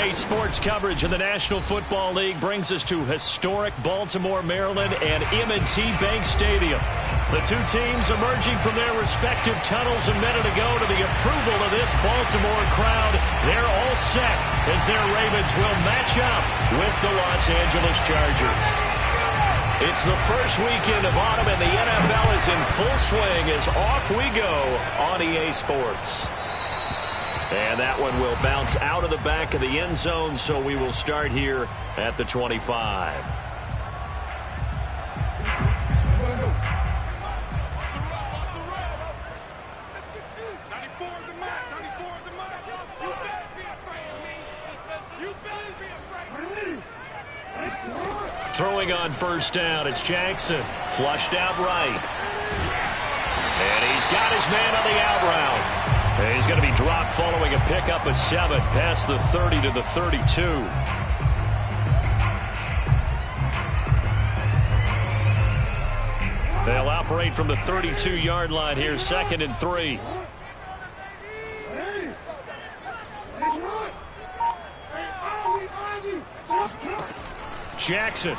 EA Sports coverage of the National Football League brings us to historic Baltimore, Maryland, and M&T Bank Stadium. The two teams emerging from their respective tunnels a minute ago to the approval of this Baltimore crowd. They're all set as their Ravens will match up with the Los Angeles Chargers. It's the first weekend of autumn, and the NFL is in full swing as off we go on EA Sports. And that one will bounce out of the back of the end zone, so we will start here at the 25. Throwing on first down, it's Jackson. Flushed out right. And he's got his man on the out route. And he's going to be dropped following a pickup of 7 past the 30 to the 32. They'll operate from the 32-yard line here, 2nd and 3. Jackson.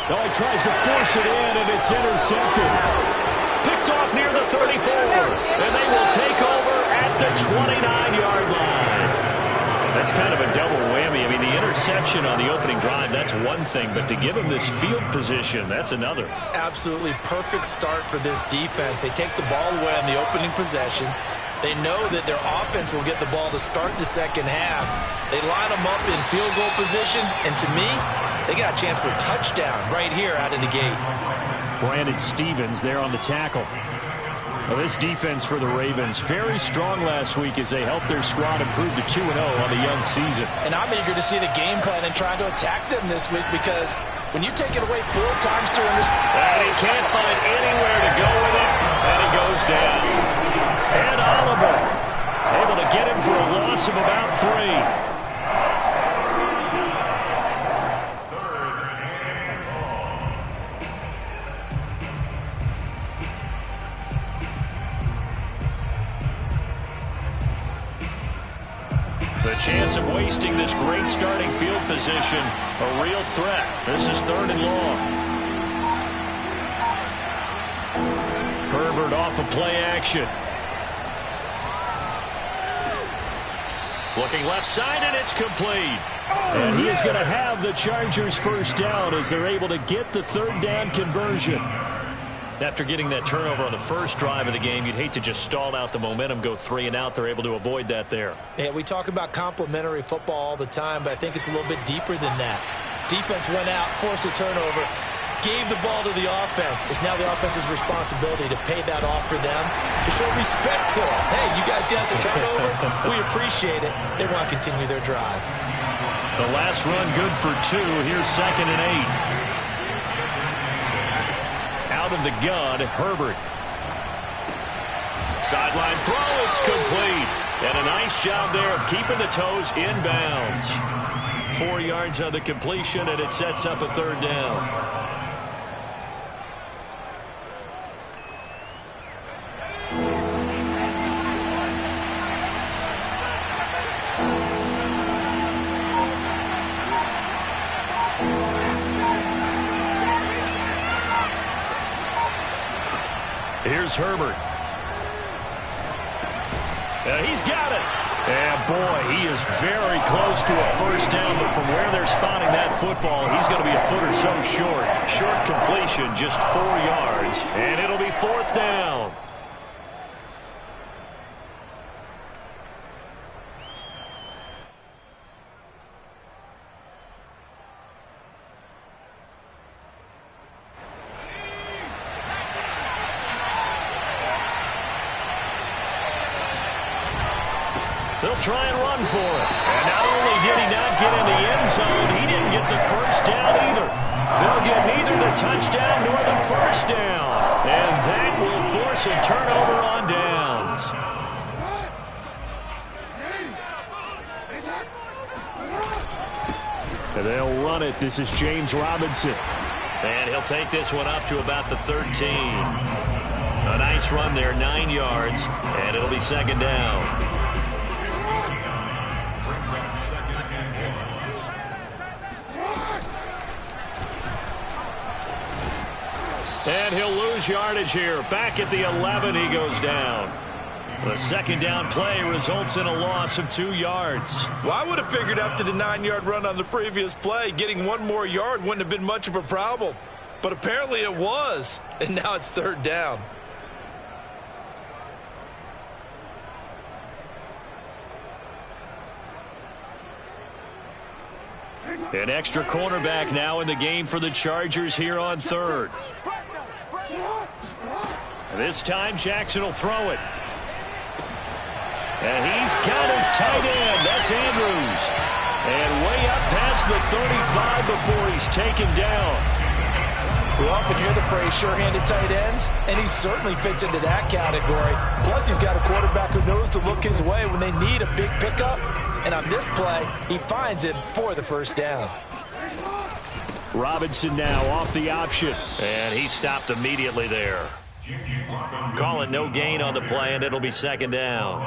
Oh, he tries to force it in, and it's intercepted. Picked off near the 34, and they will take over at the 29-yard line. That's kind of a double whammy. I mean, the interception on the opening drive, that's one thing, but to give him this field position, that's another. Absolutely perfect start for this defense. They take the ball away on the opening possession. They know that their offense will get the ball to start the second half. They line them up in field goal position, and to me, they got a chance for a touchdown right here out of the gate. Brandon Stevens there on the tackle. Well, this defense for the Ravens, very strong last week as they helped their squad improve to 2-0 on the young season. And I'm eager to see the game plan and trying to attack them this week, because when you take it away 4 times during this... And he can't find anywhere to go with it, and he goes down. And Oliver able to get him for a loss of about 3. The chance of wasting this great starting field position, a real threat. This is 3rd and long. Herbert off of play action. Looking left side, and it's complete. And he is going to have the Chargers first down as they're able to get the 3rd down conversion. After getting that turnover on the first drive of the game, you'd hate to just stall out the momentum, go 3 and out. They're able to avoid that there. Yeah, we talk about complementary football all the time, but I think it's a little bit deeper than that. Defense went out, forced a turnover, gave the ball to the offense. It's now the offense's responsibility to pay that off for them, to show respect to them. Hey, you guys got a turnover? We appreciate it. They want to continue their drive. The last run good for 2. Here's 2nd and 8. Out of the gun, Herbert. Sideline throw, it's complete. And a nice job there of keeping the toes inbounds. 4 yards on the completion, and it sets up a 3rd down. Here's Herbert. He's got it. And boy, he is very close to a first down, but from where they're spotting that football, he's going to be a foot or so short. Short completion, just 4 yards, and it'll be 4th down. They'll try and run for it. And not only did he not get in the end zone, he didn't get the first down either. They'll get neither the touchdown nor the first down. And that will force a turnover on downs. And they'll run it. This is James Robinson. And he'll take this one up to about the 13. A nice run there, 9 yards. And it'll be 2nd down. lose yardage here. Back at the 11, he goes down. The second down play results in a loss of 2 yards. Well, I would have figured after the 9-yard run on the previous play, getting 1 more yard wouldn't have been much of a problem. But apparently it was, and now it's 3rd down. An extra cornerback now in the game for the Chargers here on 3rd. This time Jackson will throw it. And he's got his tight end. That's Andrews. And way up past the 35 before he's taken down. We often hear the phrase sure-handed tight ends, and he certainly fits into that category. Plus, he's got a quarterback who knows to look his way when they need a big pickup. And on this play, he finds it for the 1st down. Robinson now off the option. And he stopped immediately there. Call it no gain on the play, and it'll be 2nd down.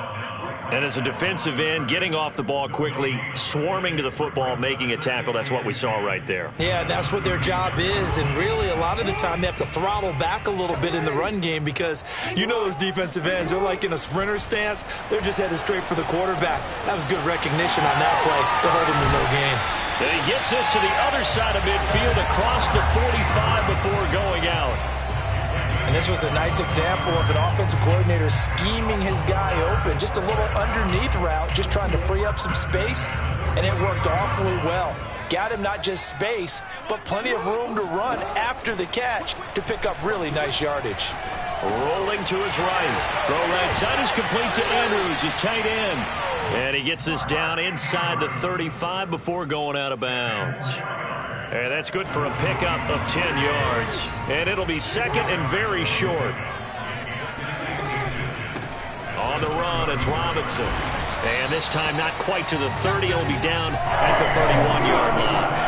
And as a defensive end, getting off the ball quickly, swarming to the football, making a tackle, that's what we saw right there. Yeah, that's what their job is, and really a lot of the time they have to throttle back a little bit in the run game because you know those defensive ends, they're like in a sprinter stance. They're just headed straight for the quarterback. That was good recognition on that play to hold him to no gain. And he gets us to the other side of midfield across the 45 before going out. And this was a nice example of an offensive coordinator scheming his guy open. Just a little underneath route, just trying to free up some space, and it worked awfully well. Got him not just space, but plenty of room to run after the catch to pick up really nice yardage. Rolling to his right. Throw right side is complete to Andrews, his tight end. And he gets us down inside the 35 before going out of bounds. And that's good for a pickup of 10 yards. And it'll be 2nd and very short. On the run, it's Robinson. And this time not quite to the 30. He'll be down at the 31-yard line.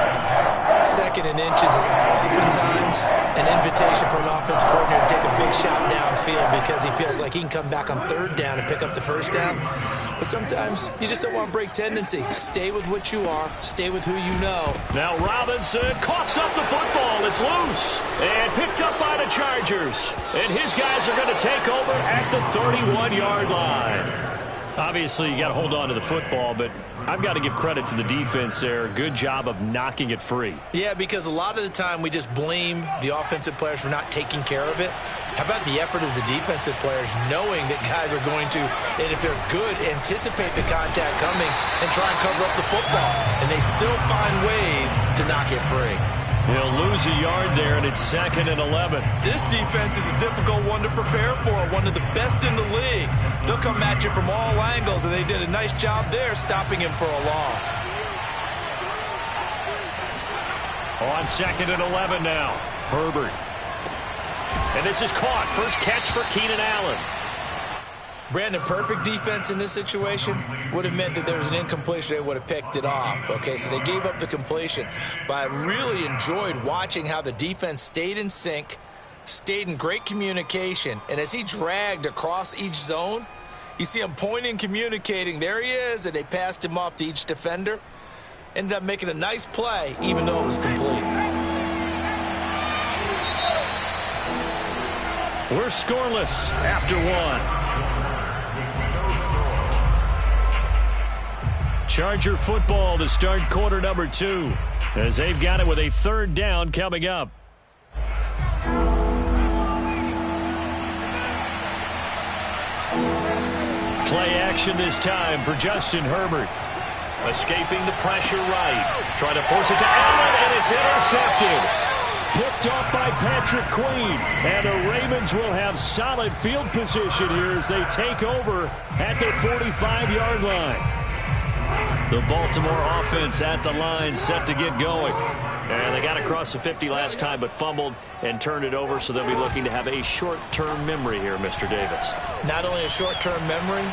2nd and inches is oftentimes an invitation for an offensive coordinator to take a big shot downfield because he feels like he can come back on 3rd down and pick up the 1st down. But sometimes you just don't want to break tendency. Stay with what you are. Stay with who you know. Now Robinson coughs up the football. It's loose and picked up by the Chargers. And his guys are going to take over at the 31-yard line. Obviously, you got to hold on to the football, but I've got to give credit to the defense there. Good job of knocking it free. Yeah, because a lot of the time we just blame the offensive players for not taking care of it. How about the effort of the defensive players knowing that guys are going to, and if they're good, anticipate the contact coming and try and cover up the football. And they still find ways to knock it free. He'll lose a yard there, and it's 2nd and 11. This defense is a difficult one to prepare for, one of the best in the league. They'll come at you from all angles, and they did a nice job there stopping him for a loss. On 2nd and 11 now, Herbert. And this is caught. First catch for Keenan Allen. Brandon, perfect defense in this situation would have meant that there was an incompletion. They would have picked it off. Okay, so they gave up the completion. But I really enjoyed watching how the defense stayed in sync, stayed in great communication. And as he dragged across each zone, you see him pointing, communicating. There he is, and they passed him off to each defender. Ended up making a nice play, even though it was complete. We're scoreless after 1. Charger football to start quarter number 2 as they've got it with a 3rd down coming up. Play action this time for Justin Herbert. Escaping the pressure right. Trying to force it to Allen, and it's intercepted. Picked off by Patrick Queen. And the Ravens will have solid field position here as they take over at their 45-yard line. The Baltimore offense at the line set to get going. And they got across the 50 last time but fumbled and turned it over, so they'll be looking to have a short-term memory here, Mr. Davis. Not only a short-term memory,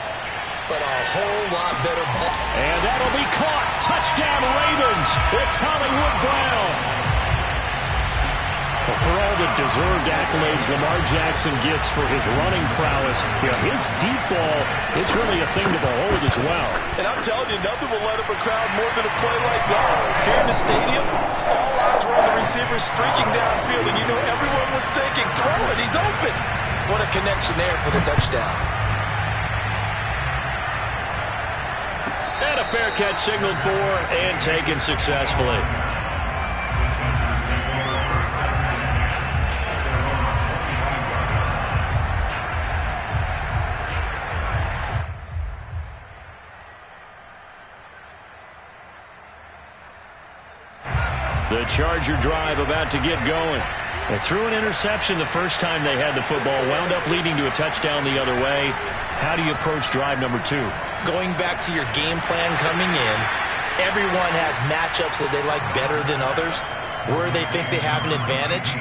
but a whole lot better ball. And that'll be caught. Touchdown Ravens. It's Hollywood Brown. Well, for all the deserved accolades Lamar Jackson gets for his running prowess, his deep ball, it's really a thing to behold as well. And I'm telling you, nothing will light up a crowd more than a play like that. Here in the stadium, all eyes were throw, the receiver streaking downfield, and you know everyone was thinking, throw it, he's open. What a connection there for the touchdown. And a fair catch signaled for and taken successfully. The Charger drive about to get going. They threw an interception the first time they had the football, wound up leading to a touchdown the other way. How do you approach drive number 2? Going back to your game plan coming in, everyone has matchups that they like better than others, where they think they have an advantage.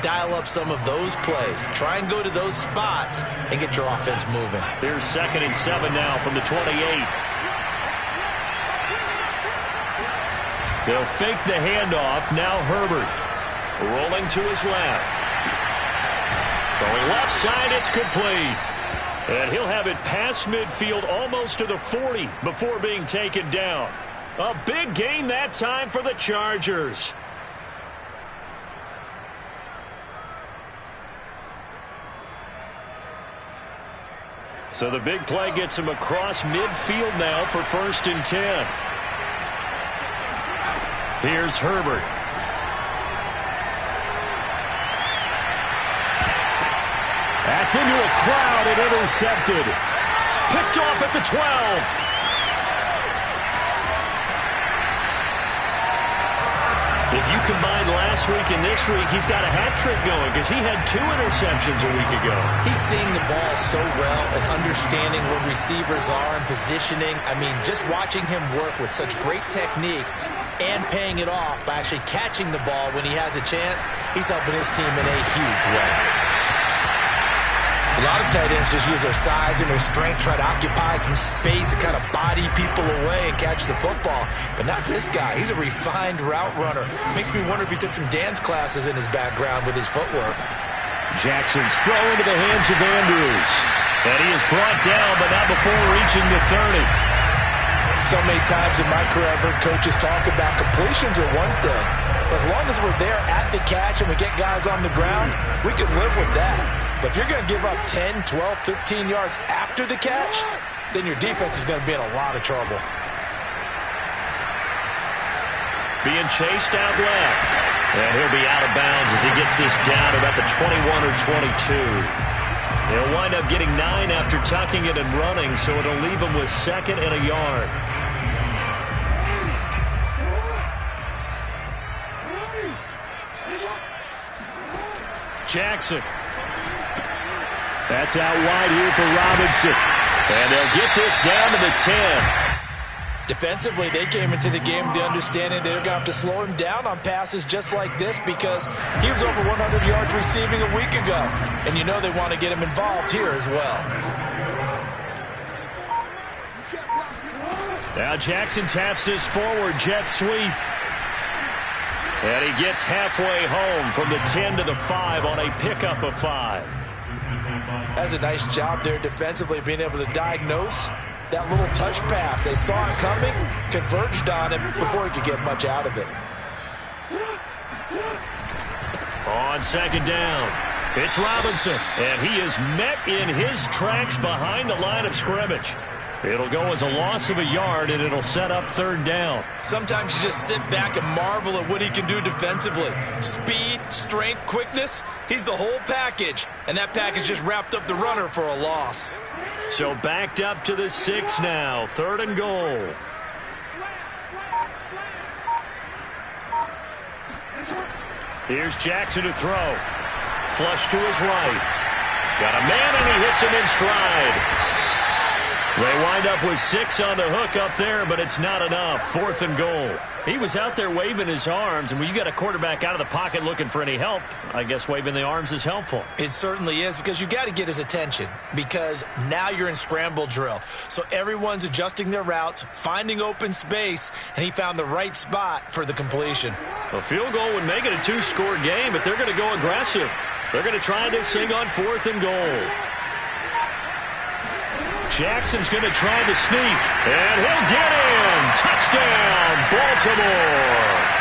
Dial up some of those plays. Try and go to those spots and get your offense moving. Here's 2nd and 7 now from the 28. They'll fake the handoff. Now Herbert rolling to his left. Throwing left side, it's complete. And he'll have it past midfield almost to the 40 before being taken down. A big gain that time for the Chargers. So the big play gets him across midfield now for 1st and 10. Here's Herbert. That's into a crowd and intercepted. Picked off at the 12. If you combine last week and this week, he's got a hat trick going because he had 2 interceptions a week ago. He's seeing the ball so well and understanding where receivers are and positioning. I mean, just watching him work with such great technique and paying it off by actually catching the ball when he has a chance, he's helping his team in a huge way. A lot of tight ends just use their size and their strength, try to occupy some space and kind of body people away and catch the football. But not this guy. He's a refined route runner. Makes me wonder if he took some dance classes in his background with his footwork. Jackson's throw into the hands of Andrews. And he is brought down, but not before reaching the 30. So many times in my career, I've heard coaches talk about completions are one thing. But as long as we're there at the catch and we get guys on the ground, we can live with that. But if you're going to give up 10, 12, 15 yards after the catch, then your defense is going to be in a lot of trouble. Being chased out left. And he'll be out of bounds as he gets this down about the 21 or 22. They'll wind up getting 9 after tucking it and running, so it'll leave him with 2nd and a yard. Jackson. That's out wide here for Robinson. And they'll get this down to the 10. Defensively, they came into the game with the understanding they're going to have to slow him down on passes just like this because he was over 100 yards receiving a week ago. And you know they want to get him involved here as well. Now Jackson taps this forward jet sweep. And he gets halfway home from the 10 to the 5 on a pickup of 5. That's a nice job there defensively, being able to diagnose that little touch pass. They saw it coming, converged on him before he could get much out of it. On 2nd down, it's Robinson, and he is met in his tracks behind the line of scrimmage. It'll go as a loss of a yard, and it'll set up 3rd down. Sometimes you just sit back and marvel at what he can do defensively. Speed, strength, quickness, he's the whole package. And that package just wrapped up the runner for a loss. So backed up to the 6 now, 3rd and goal. Here's Jackson to throw. Flush to his right. Got a man, and he hits him in stride. They wind up with 6 on the hook up there, but it's not enough. 4th and goal. He was out there waving his arms, and when you got a quarterback out of the pocket looking for any help, I guess waving the arms is helpful. It certainly is, because you got to get his attention, because now you're in scramble drill. So everyone's adjusting their routes, finding open space, and he found the right spot for the completion. A field goal would make it a 2-score game, but they're going to go aggressive. They're going to try this thing on 4th and goal. Jackson's going to try the sneak, and he'll get in. Touchdown, Baltimore.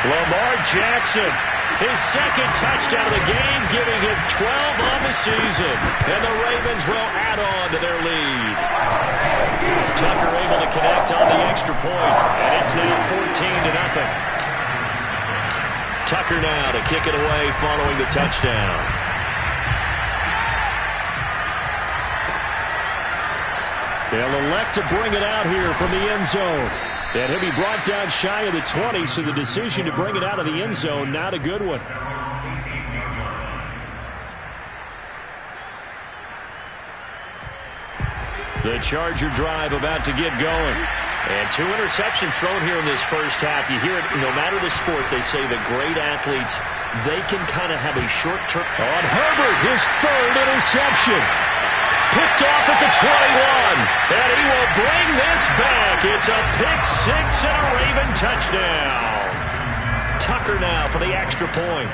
Lamar Jackson, his second touchdown of the game, giving him 12 on the season. And the Ravens will add on to their lead. Tucker able to connect on the extra point, and it's now 14-0. Tucker now to kick it away following the touchdown. They'll elect to bring it out here from the end zone. And he'll be brought down shy of the 20, so the decision to bring it out of the end zone, not a good one. The Charger drive about to get going. And 2 interceptions thrown here in this first half. You hear it, no matter the sport, they say the great athletes, they can kind of have a short-term. On Herbert, his third interception. Picked off at the 21. And he will bring this back. It's a pick-6 and a Raven touchdown. Tucker now for the extra point.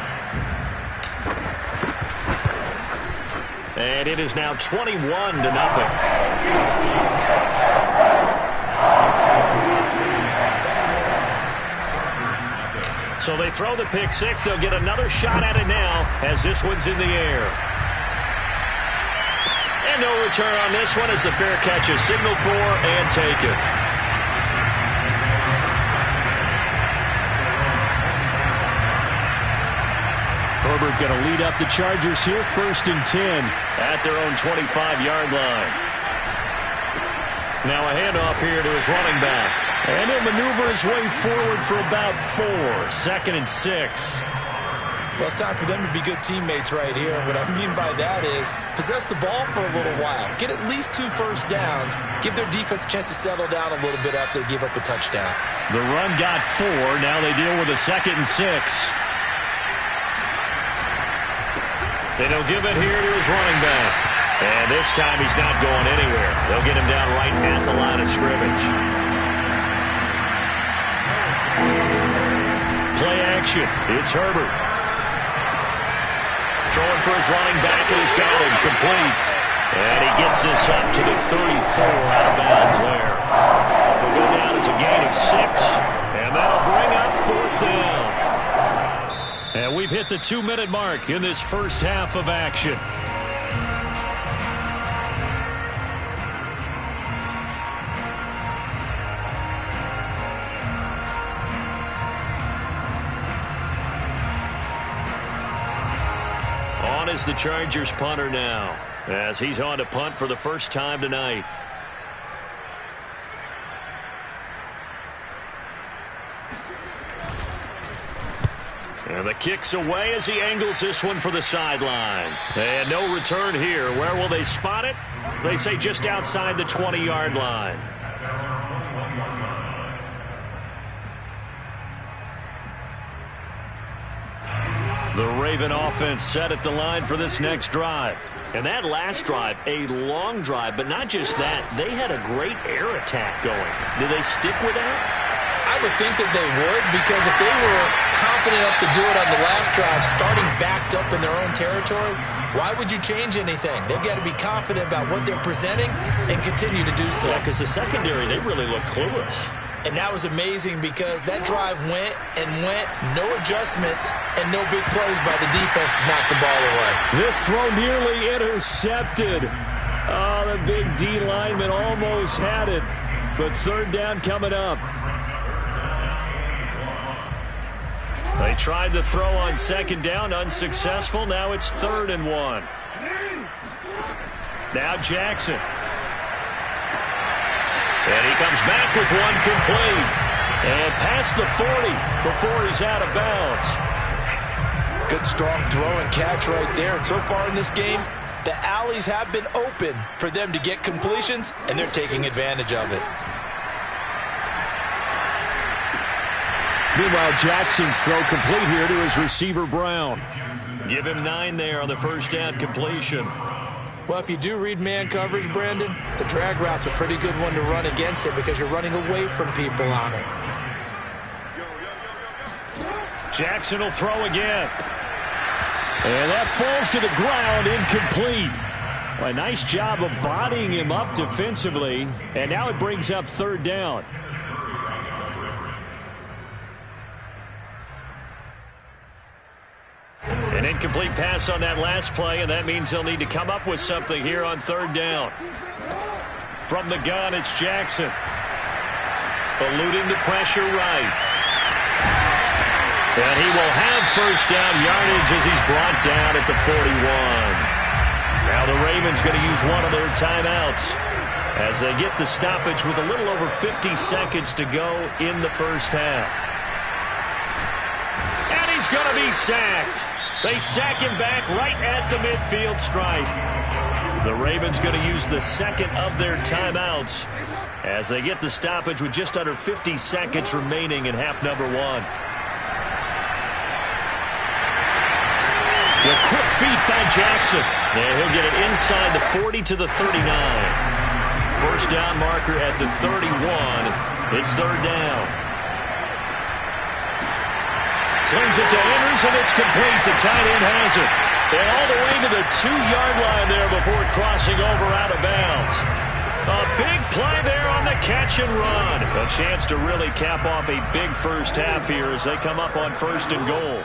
And it is now 21-0. So they throw the pick-6. They'll get another shot at it now as this one's in the air. And no return on this one as the fair catch is signaled for and taken. Herbert going to lead up the Chargers here, 1st and 10 at their own 25-yard line. Now a handoff here to his running back. And he'll maneuver his way forward for about 4. 2nd and 6. Well, it's time for them to be good teammates right here. And what I mean by that is possess the ball for a little while. Get at least 2 first downs. Give their defense a chance to settle down a little bit after they give up a touchdown. The run got 4. Now they deal with a 2nd and 6. Then he'll give it here to his running back. And this time he's not going anywhere. They'll get him down right at the line of scrimmage. Play action. It's Herbert. Throwing for his running back, and he's got him complete. And he gets this up to the 34 out of bounds there. He'll go down as a gain of 6, and that'll bring up 4th down. And we've hit the 2-minute mark in this first half of action. On is the Chargers punter now, as he's on to punt for the first time tonight. And the kick's away as he angles this one for the sideline. And no return here. Where will they spot it? They say just outside the 20-yard line. The Raven offense set at the line for this next drive. And that last drive, a long drive, but not just that. They had a great air attack going. Do they stick with that? I would think that they would, because if they were confident enough to do it on the last drive, starting backed up in their own territory, why would you change anything? They've got to be confident about what they're presenting and continue to do so. Yeah, because the secondary, they really look clueless. And that was amazing because that drive went and went, no adjustments, and no big plays by the defense to knock the ball away. This throw nearly intercepted. Oh, the big D lineman almost had it. But 3rd down coming up. They tried the throw on 2nd down, unsuccessful. Now it's 3rd and 1. Now Jackson. And he comes back with one complete. And past the 40 before he's out of bounds. Good strong throw and catch right there. And so far in this game, the alleys have been open for them to get completions, and they're taking advantage of it. Meanwhile, Jackson's throw complete here to his receiver, Brown. Give him 9 there on the first down completion. Well, if you do read man coverage, Brandon, the drag route's a pretty good one to run against it because you're running away from people on it. Jackson will throw again. And that falls to the ground, incomplete. Well, a nice job of bodying him up defensively. And now it brings up 3rd down. Incomplete pass on that last play, and that means they'll need to come up with something here on third down. From the gun, it's Jackson. Eluding the pressure right. And he will have first down yardage as he's brought down at the 41. Now the Ravens going to use one of their timeouts as they get the stoppage with a little over 50 seconds to go in the first half. And he's going to be sacked. They sack him back right at the midfield stripe. The Ravens going to use the second of their timeouts as they get the stoppage with just under 50 seconds remaining in half number one. The quick feet by Jackson. And he'll get it inside the 40 to the 39. First down marker at the 31. It's third down. Slings it to Andrews, and it's complete. The tight end has it. And all the way to the 2-yard line there before crossing over out of bounds. A big play there on the catch and run. A chance to really cap off a big first half here as they come up on first and goal.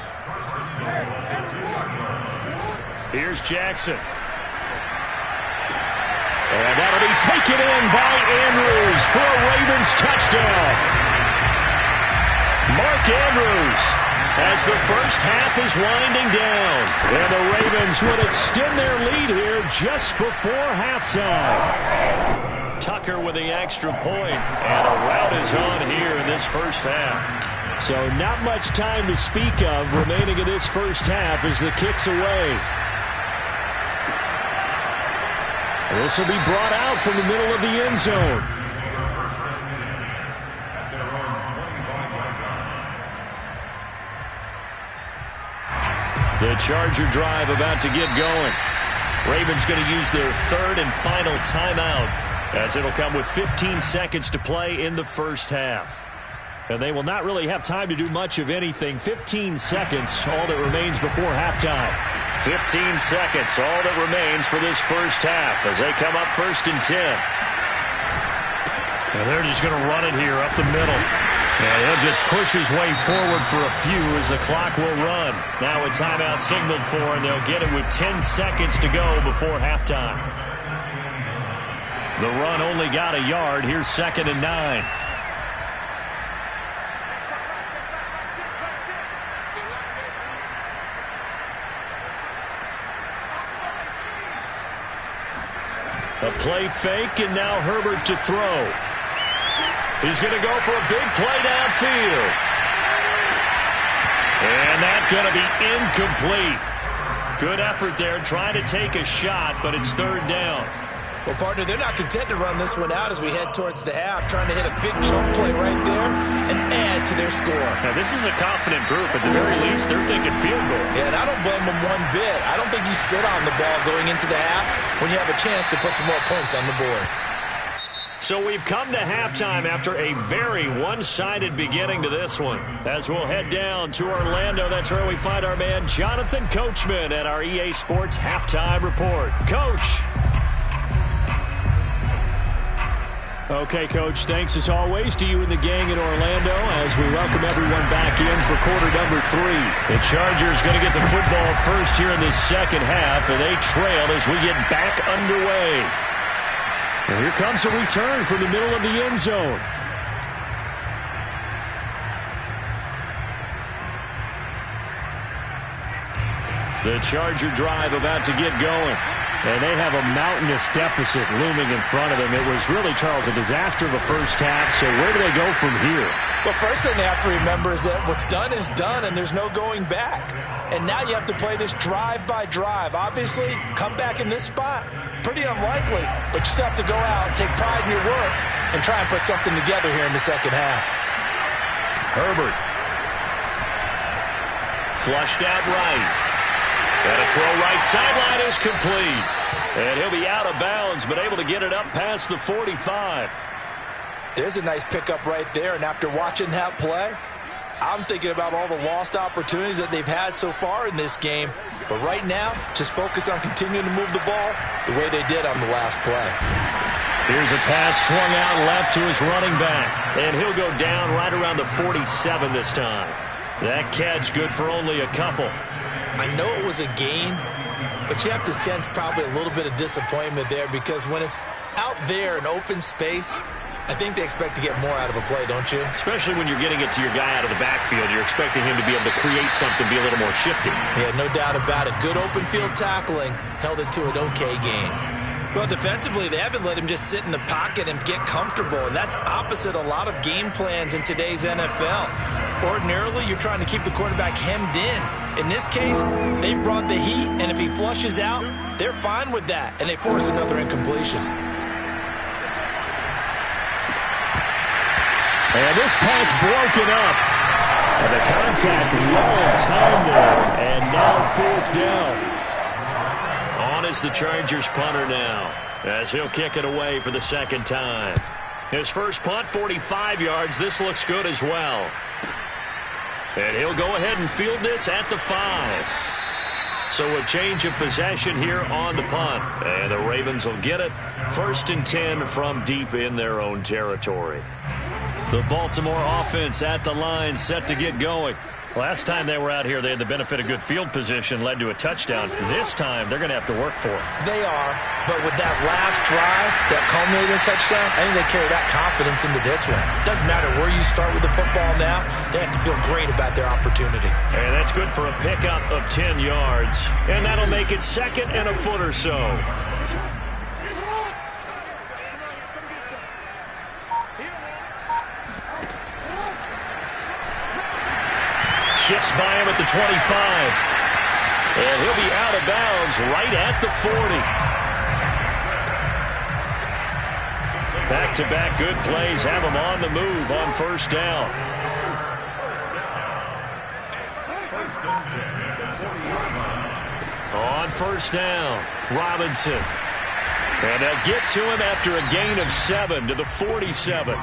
Here's Jackson. And that'll be taken in by Andrews for a Ravens touchdown. Mark Andrews as the first half is winding down. And the Ravens would extend their lead here just before halftime. Tucker with the extra point. And a rout is on here in this first half. So not much time to speak of remaining in this first half as the kick's away. This will be brought out from the middle of the end zone. The Charger drive about to get going. Ravens going to use their third and final timeout as it'll come with 15 seconds to play in the first half. And they will not really have time to do much of anything. 15 seconds, all that remains before halftime. 15 seconds, all that remains for this first half as they come up first and 10. And they're just going to run it here up the middle. And he'll just push his way forward for a few as the clock will run. Now a timeout signaled for, and they'll get it with 10 seconds to go before halftime. The run only got a yard. Here's second and 9. A play fake, and now Herbert to throw. He's going to go for a big play downfield. And that's going to be incomplete. Good effort there, trying to take a shot, but it's third down. Well, partner, they're not content to run this one out as we head towards the half, trying to hit a big chunk play right there and add to their score. Now, this is a confident group. At the very least, they're thinking field goal. Yeah, and I don't blame them one bit. I don't think you sit on the ball going into the half when you have a chance to put some more points on the board. So we've come to halftime after a very one-sided beginning to this one. As we'll head down to Orlando, that's where we find our man Jonathan Coachman at our EA Sports Halftime Report. Coach. Okay, Coach, thanks as always to you and the gang in Orlando as we welcome everyone back in for quarter number 3. The Chargers going to get the football first here in the second half, and they trail as we get back underway. And here comes a return from the middle of the end zone. The Charger drive about to get going. And they have a mountainous deficit looming in front of them. It was really, Charles, a disaster of a first half. So where do they go from here? Well, first thing they have to remember is that what's done is done, and there's no going back. And now you have to play this drive by drive. Obviously, come back in this spot, pretty unlikely. But you still have to go out, take pride in your work, and try and put something together here in the second half. Herbert. Flushed out right. And a throw right sideline is complete. And he'll be out of bounds, but able to get it up past the 45. There's a nice pickup right there, and after watching that play, I'm thinking about all the lost opportunities that they've had so far in this game. But right now, just focus on continuing to move the ball the way they did on the last play. Here's a pass swung out left to his running back. And he'll go down right around the 47 this time. That catch good for only a couple. I know it was a gain, but you have to sense probably a little bit of disappointment there because when it's out there in open space, I think they expect to get more out of a play, don't you? Especially when you're getting it to your guy out of the backfield. You're expecting him to be able to create something, be a little more shifty. Yeah, no doubt about it. Good open field tackling held it to an okay game. Well, defensively, they haven't let him just sit in the pocket and get comfortable, and that's opposite a lot of game plans in today's NFL. Ordinarily, you're trying to keep the quarterback hemmed in. In this case, they brought the heat, and if he flushes out, they're fine with that, and they force another incompletion. And this pass broken up. And the contact well timed there, and now fourth down. On is the Chargers punter now, as he'll kick it away for the second time. His first punt, 45 yards. This looks good as well. And he'll go ahead and field this at the 5. So a change of possession here on the punt. And the Ravens will get it. 1st and 10 from deep in their own territory. The Baltimore offense at the line, set to get going. Last time they were out here, they had the benefit of good field position, led to a touchdown. This time, they're going to have to work for it. They are, but with that last drive that culminated in a touchdown, I think they carry that confidence into this one. It doesn't matter where you start with the football now, they have to feel great about their opportunity. And that's good for a pickup of 10 yards. And that'll make it 2nd and a foot or so. Shifts by him at the 25. And he'll be out of bounds right at the 40. Back-to-back good plays have him on the move on 1st down. On 1st down, Robinson. And they'll get to him after a gain of 7 to the 47.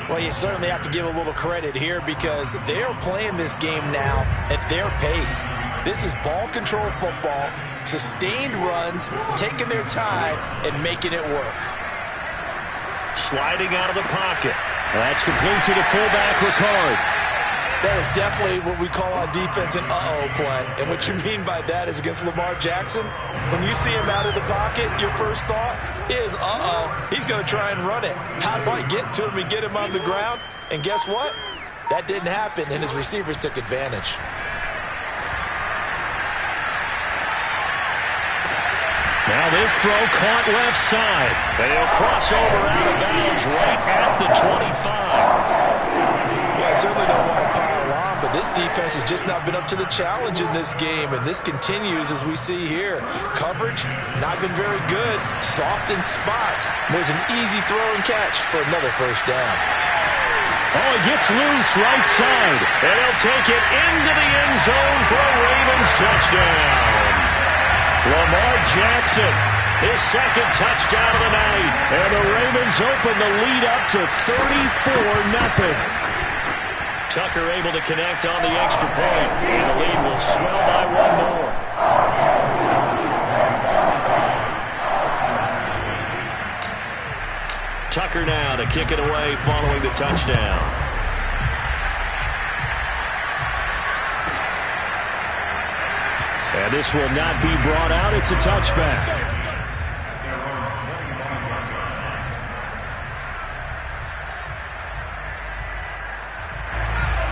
Well, you certainly have to give a little credit here because they're playing this game now at their pace. This is ball control football, sustained runs, taking their time, and making it work. Sliding out of the pocket. That's complete to the fullback, Ricard. That is definitely what we call on defense an uh-oh play. And what you mean by that is against Lamar Jackson, when you see him out of the pocket, your first thought is, uh-oh, he's going to try and run it. How do I get to him and get him on the ground? And guess what? That didn't happen, and his receivers took advantage. Now this throw caught left side. And he'll cross over out of bounds right at the 25. I certainly don't want to pile on, but this defense has just not been up to the challenge in this game, and this continues as we see here. Coverage, not been very good. Soft in spots. There's an easy throw and catch for another 1st down. Oh, it gets loose right side. And he'll take it into the end zone for a Ravens touchdown. Lamar Jackson, his 2nd touchdown of the night. And the Ravens open the lead up to 34-0. Tucker able to connect on the extra point. And the lead will swell by 1 more. Tucker now to kick it away following the touchdown. And this will not be brought out. It's a touchback.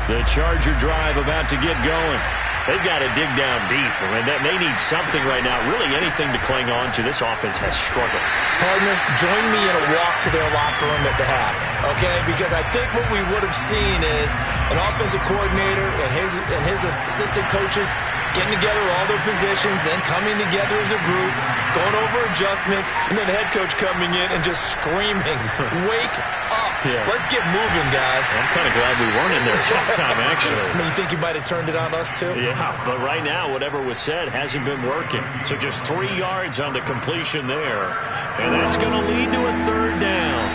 The Charger drive about to get going. They've got to dig down deep. I mean, they need something right now, really anything to cling on to. This offense has struggled. Partner, join me in a walk to their locker room at the half, okay? Because I think what we would have seen is an offensive coordinator and his assistant coaches getting together all their positions, then coming together as a group, going over adjustments, and then the head coach coming in and just screaming, wake up. Yeah. Let's get moving, guys. I'm kind of glad we weren't in there at halftime, actually. I mean, you think you might have turned it on us, too? Yeah, but right now, whatever was said hasn't been working. So just 3 yards on the completion there. And that's going to lead to a 3rd down.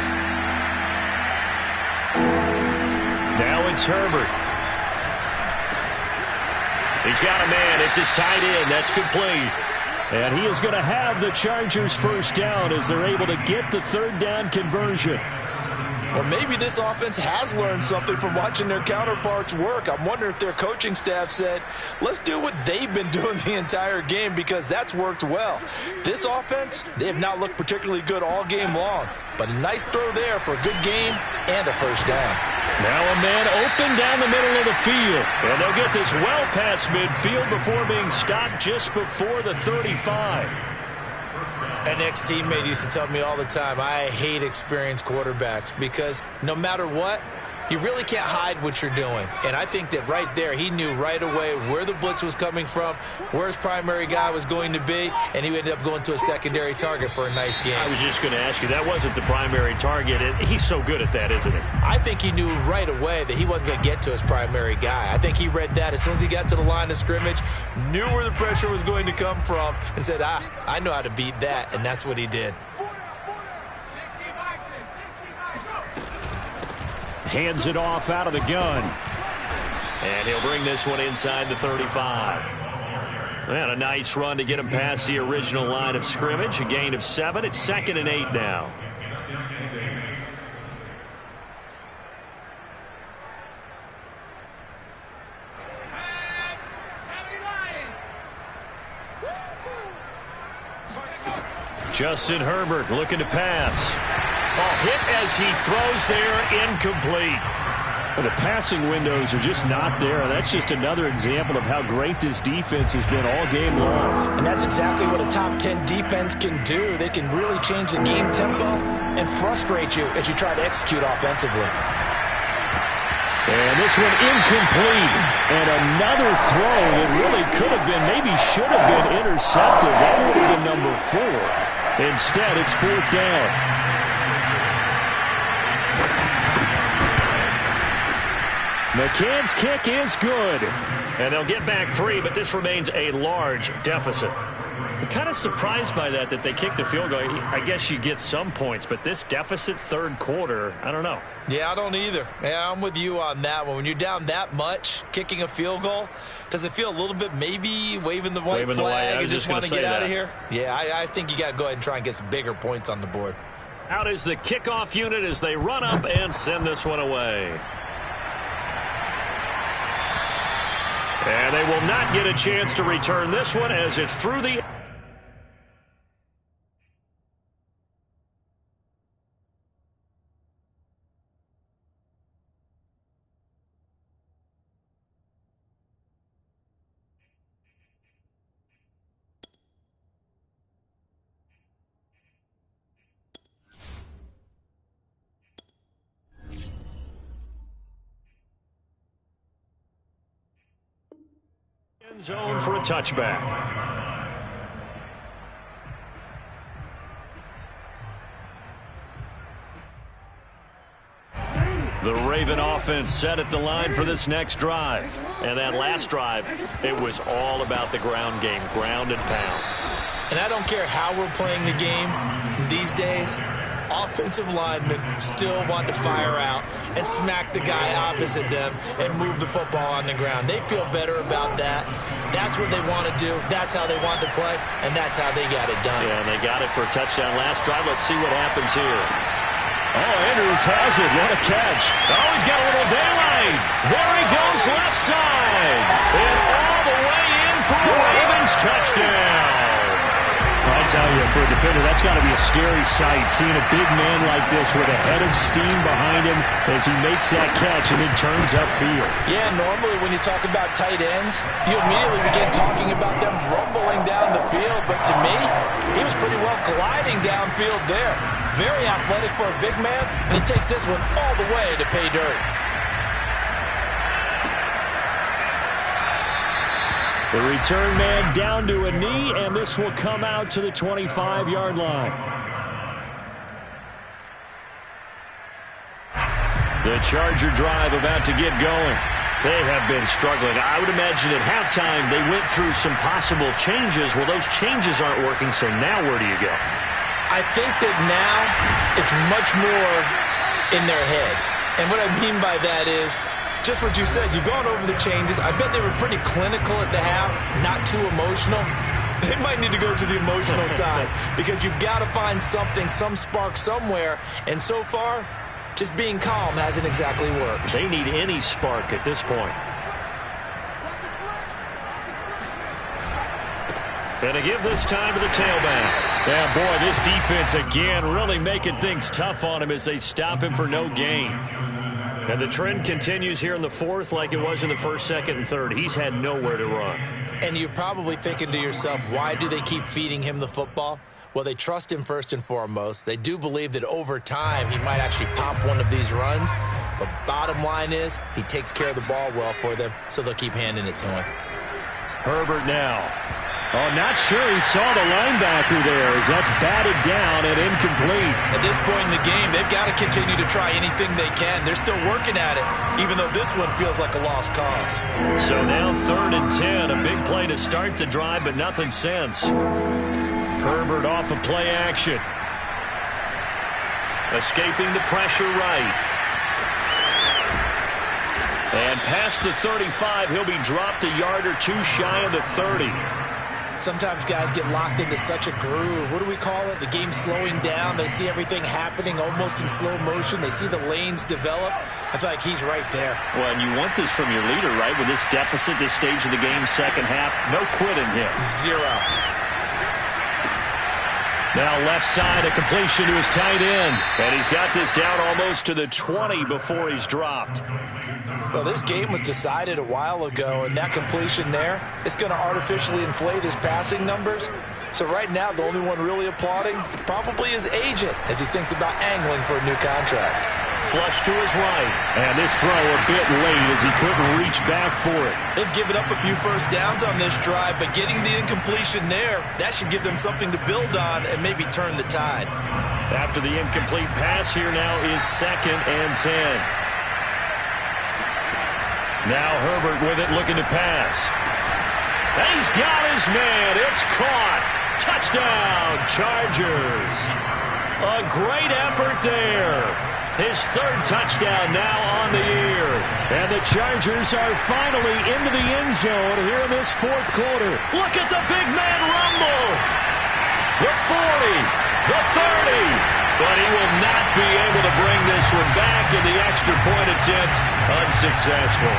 Now it's Herbert. He's got a man. It's his tight end. That's complete. And he is going to have the Chargers 1st down as they're able to get the 3rd down conversion. Well, maybe this offense has learned something from watching their counterparts work. I'm wondering if their coaching staff said, let's do what they've been doing the entire game, because that's worked well. This offense, they have not looked particularly good all game long, but a nice throw there for a good game and a first down. Now a man open down the middle of the field, and they'll get this well past midfield before being stopped just before the 35. An ex-teammate used to tell me all the time, I hate experienced quarterbacks, because no matter what, you really can't hide what you're doing. And I think that right there, he knew right away where the blitz was coming from, where his primary guy was going to be, and he ended up going to a secondary target for a nice game. I was just going to ask you, that wasn't the primary target. He's so good at that, isn't he? I think he knew right away that he wasn't going to get to his primary guy. I think he read that as soon as he got to the line of scrimmage, knew where the pressure was going to come from, and said, I know how to beat that, and that's what he did. Hands it off out of the gun. And he'll bring this one inside the 35. And a nice run to get him past the original line of scrimmage. A gain of 7. It's 2nd and 8 now. Justin Herbert looking to pass. Ball hit as he throws there, incomplete. Well, the passing windows are just not there. That's just another example of how great this defense has been all game long. And that's exactly what a top 10 defense can do. They can really change the game tempo and frustrate you as you try to execute offensively. And this one incomplete. And another throw that really could have been, maybe should have been intercepted. That would have been number 4. Instead, it's 4th down. McCann's kick is good. And they'll get back 3, but this remains a large deficit. I'm kind of surprised by that they kicked the field goal. I guess you get some points, but this deficit third quarter, I don't know. Yeah, I don't either. Yeah, I'm with you on that one. When you're down that much, kicking a field goal, does it feel a little bit maybe waving the white flag and just want to get out of here? Yeah, I think you got to go ahead and try and get some bigger points on the board. Out is the kickoff unit as they run up and send this one away. And they will not get a chance to return this one as it's through the... zone for a touchback. The Raven offense set at the line for this next drive. And that last drive, it was all about the ground game, ground and pound. And I don't care how we're playing the game these days, offensive linemen still want to fire out and smack the guy opposite them and move the football on the ground. They feel better about that. That's what they want to do. That's how they want to play, and that's how they got it done. Yeah, and they got it for a touchdown last drive. Let's see what happens here. Oh, Andrews has it. What a catch. Oh, he's got a little daylight. There he goes left side. And all the way in for a Ravens touchdown. I tell you, for a defender, that's got to be a scary sight, seeing a big man like this with a head of steam behind him as he makes that catch and then turns upfield. Yeah, normally when you talk about tight ends, you immediately begin talking about them rumbling down the field. But to me, he was pretty well gliding downfield there. Very athletic for a big man, and he takes this one all the way to pay dirt. The return man down to a knee, and this will come out to the 25-yard line. The Charger drive about to get going. They have been struggling. I would imagine at halftime they went through some possible changes. Well, those changes aren't working, so now where do you go? I think that now it's much more in their head. And what I mean by that is, just what you said, you've gone over the changes. I bet they were pretty clinical at the half, not too emotional. They might need to go to the emotional side because you've got to find something, some spark somewhere. And so far, Just being calm hasn't exactly worked. They need any spark at this point. And to give this time to the tailback. Yeah, boy, this defense again really making things tough on him as they stop him for no gain. And the trend continues here in the fourth like it was in the first, second, and third. He's had nowhere to run. And you're probably thinking to yourself, why do they keep feeding him the football? Well, they trust him first and foremost. They do believe that over time he might actually pop one of these runs. But bottom line is he takes care of the ball well for them, so they'll keep handing it to him. Herbert now. Oh, not sure he saw the linebacker there as that's batted down and incomplete. At this point in the game, they've got to continue to try anything they can. They're still working at it, even though this one feels like a lost cause. So now 3rd and 10, a big play to start the drive, but nothing since. Herbert off of play action. Escaping the pressure right. And past the 35, he'll be dropped a yard or two shy of the 30. Sometimes guys get locked into such a groove. What do we call it? The game's slowing down. They see everything happening almost in slow motion. They see the lanes develop. I feel like he's right there. Well, and you want this from your leader, right? With this deficit, this stage of the game, second half, no quitting him. 0. Now left side, a completion to his tight end. And he's got this down almost to the 20 before he's dropped. Well, this game was decided a while ago, and that completion there is going to artificially inflate his passing numbers. So right now, the only one really applauding probably his agent as he thinks about angling for a new contract. Flush to his right. And this throw a bit late as he couldn't reach back for it. They've given up a few first downs on this drive, but getting the incompletion there, that should give them something to build on and maybe turn the tide. After the incomplete pass, here now is 2nd and 10. Now Herbert with it, looking to pass. He's got his man. It's caught. Touchdown, Chargers. A great effort there. His 3rd touchdown now on the year. And the Chargers are finally into the end zone here in this 4th quarter. Look at the big man rumble. The 40, the 30. But he will not be able to bring this one back, in the extra point attempt unsuccessful.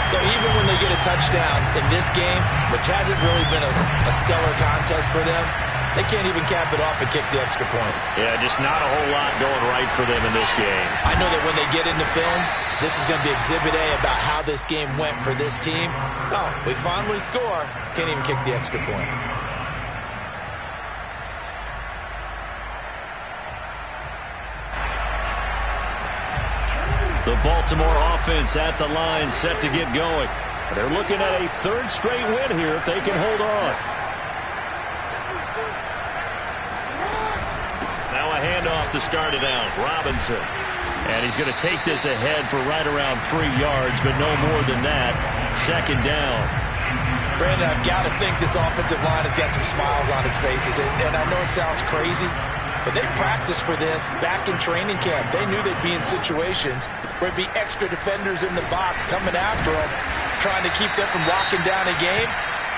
So even when they get a touchdown in this game, which hasn't really been a stellar contest for them, they can't even cap it off and kick the extra point. Yeah, just not a whole lot going right for them in this game. I know that when they get into film, this is going to be Exhibit A about how this game went for this team. Oh, we finally score. Can't even kick the extra point. The Baltimore offense at the line, set to get going. They're looking at a 3rd straight win here if they can hold on. Now a handoff to start it out. Robinson. And he's going to take this ahead for right around 3 yards, but no more than that. 2nd down. Brandon, I've got to think this offensive line has got some smiles on its faces. And I know it sounds crazy, but they practiced for this back in training camp. They knew they'd be in situations where it'd be extra defenders in the box coming after them, trying to keep them from locking down a game.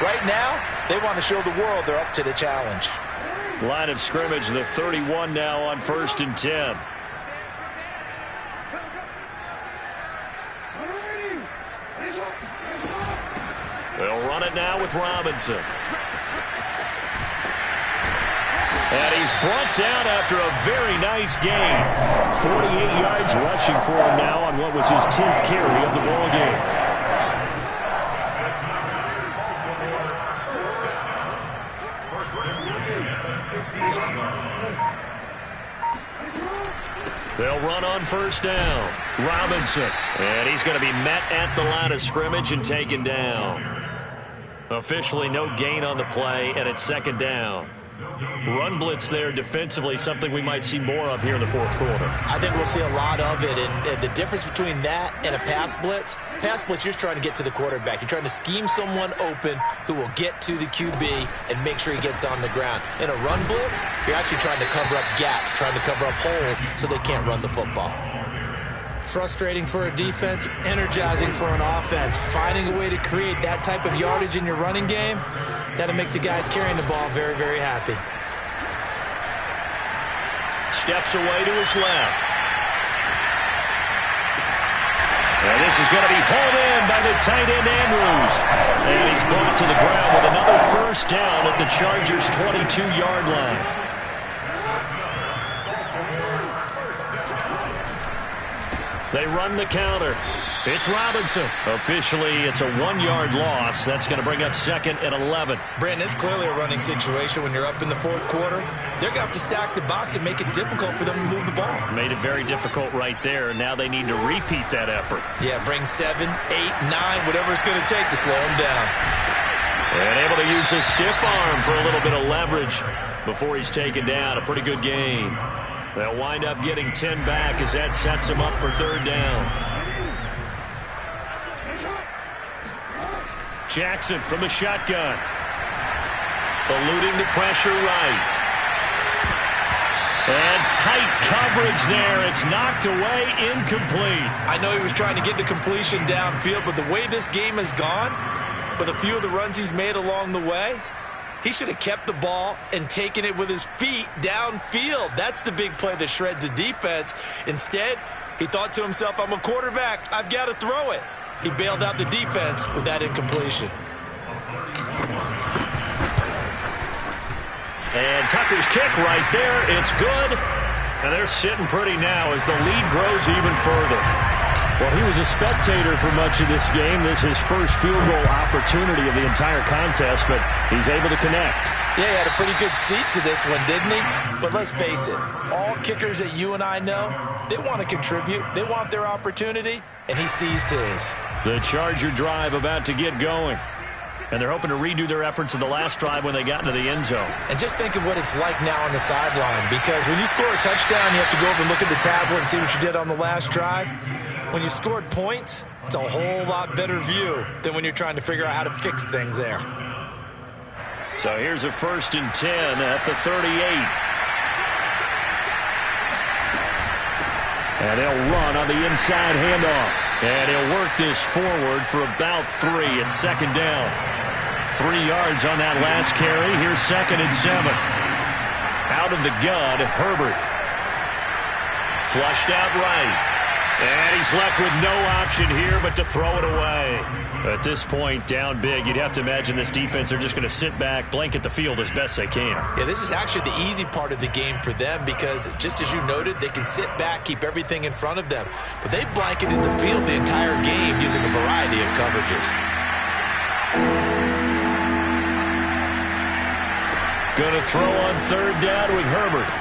Right now, they want to show the world they're up to the challenge. Line of scrimmage, the 31 now on 1st and 10. They'll run it now with Robinson. And he's brought down after a very nice game. 48 yards rushing for him now on what was his 10th carry of the ball game. They'll run on 1st down. Robinson. And he's going to be met at the line of scrimmage and taken down. Officially no gain on the play, and it's 2nd down. Run blitz there defensively, something we might see more of here in the 4th quarter. I think we'll see a lot of it, and the difference between that and a pass blitz, you're just trying to get to the quarterback. You're trying to scheme someone open who will get to the QB and make sure he gets on the ground. In a run blitz, you're actually trying to cover up gaps, trying to cover up holes so they can't run the football. Frustrating for a defense, energizing for an offense. Finding a way to create that type of yardage in your running game, that'll make the guys carrying the ball very, very happy. steps away to his left. And this is going to be hauled in by the tight end Andrews. And he's brought to the ground with another first down at the Chargers' 22-yard line. They run the counter. It's Robinson. Officially, it's a 1-yard loss. That's going to bring up 2nd and 11. Brandon, it's clearly a running situation when you're up in the fourth quarter. They're going to have to stack the box and make it difficult for them to move the ball. Made it very difficult right there. Now they need to repeat that effort. Yeah, bring 7, 8, 9, whatever it's going to take to slow them down. And able to use his stiff arm for a little bit of leverage before he's taken down. A pretty good game. They'll wind up getting 10 back as that sets them up for 3rd down. Jackson from the shotgun. Eluding the pressure right. And tight coverage there. It's knocked away, incomplete. I know he was trying to get the completion downfield, but the way this game has gone, with a few of the runs he's made along the way, he should have kept the ball and taken it with his feet downfield. That's the big play that shreds a defense. Instead, he thought to himself, I'm a quarterback. I've got to throw it. He bailed out the defense with that incompletion. And Tucker's kick right there. It's good. And they're sitting pretty now as the lead grows even further. Well, he was a spectator for much of this game. This is his first field goal opportunity of the entire contest, but he's able to connect. Yeah, he had a pretty good seat to this one, didn't he? But let's face it, all kickers that you and I know, they want to contribute. They want their opportunity, and he seized his. The Charger drive about to get going. And they're hoping to redo their efforts in the last drive when they got into the end zone. And just think of what it's like now on the sideline, because when you score a touchdown, you have to go over and look at the tablet and see what you did on the last drive. When you scored points, it's a whole lot better view than when you're trying to figure out how to fix things there. So here's a 1st and 10 at the 38. And they'll run on the inside handoff. And he'll work this forward for about 3 at 2nd down. 3 yards on that last carry. Here's 2nd and 7. Out of the gun, Herbert. Flushed out right. And he's left with no option here but to throw it away. At this point, down big, you'd have to imagine this defense are just going to sit back, blanket the field as best they can. Yeah, this is actually the easy part of the game for them because, just as you noted, they can sit back, keep everything in front of them. But they've blanketed the field the entire game using a variety of coverages. Going to throw on 3rd down with Herbert.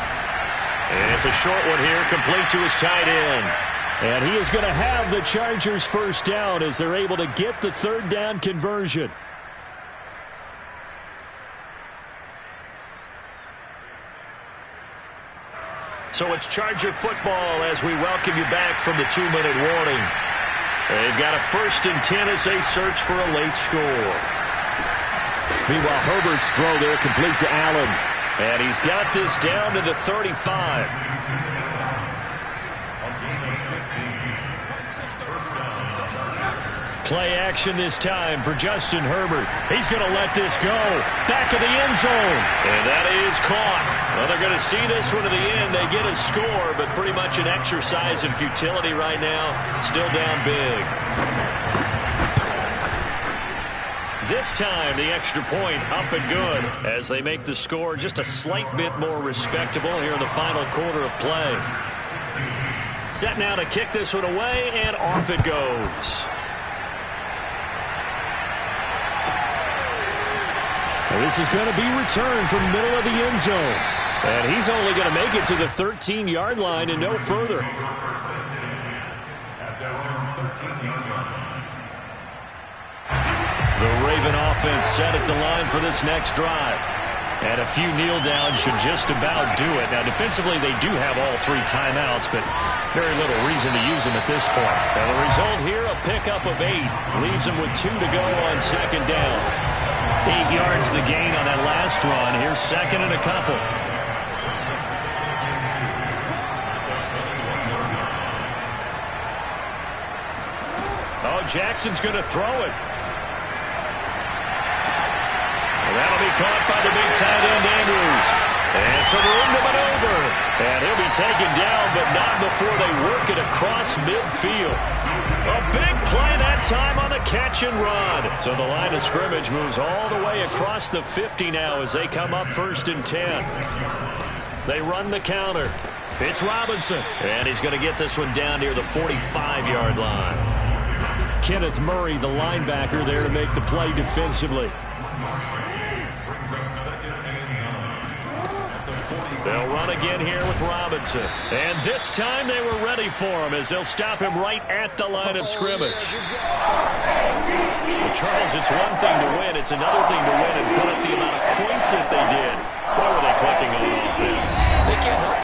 And it's a short one here, complete to his tight end. And he is going to have the Chargers' 1st down as they're able to get the 3rd down conversion. So it's Charger football as we welcome you back from the 2-minute warning. They've got a 1st and 10 as they search for a late score. Meanwhile, Herbert's throw there complete to Allen. And he's got this down to the 35. Play action this time for Justin Herbert. He's going to let this go. Back of the end zone. And that is caught. Well, they're going to see this one to the end. They get a score, but pretty much an exercise in futility right now. Still down big. This time, the extra point up and good as they make the score just a slight bit more respectable here in the final quarter of play. Set now to kick this one away, and off it goes. This is going to be returned from the middle of the end zone. And he's only going to make it to the 13-yard line and no further. The Raven offense set at the line for this next drive. And a few kneel downs should just about do it. Now, defensively, they do have all 3 timeouts, but very little reason to use them at this point. And the result here, a pickup of 8. Leaves them with 2 to go on 2nd down. 8 yards the gain on that last run. Here's 2nd and a couple. Oh, Jackson's going to throw it. And that'll be caught by the big tight end, Andrews. And some room to maneuver. And he'll be taken down, but not before they work it across midfield. A big play that time on the catch and run. So the line of scrimmage moves all the way across the 50 now as they come up 1st and 10. They run the counter. It's Robinson. And he's going to get this one down near the 45-yard line. Kenneth Murray, the linebacker, there to make the play defensively. They'll run again here with Robinson. And this time they were ready for him as they'll stop him right at the line of scrimmage. But Charles, it's one thing to win. It's another thing to win and put up the amount of points that they did. What were they clicking on offense? They can't help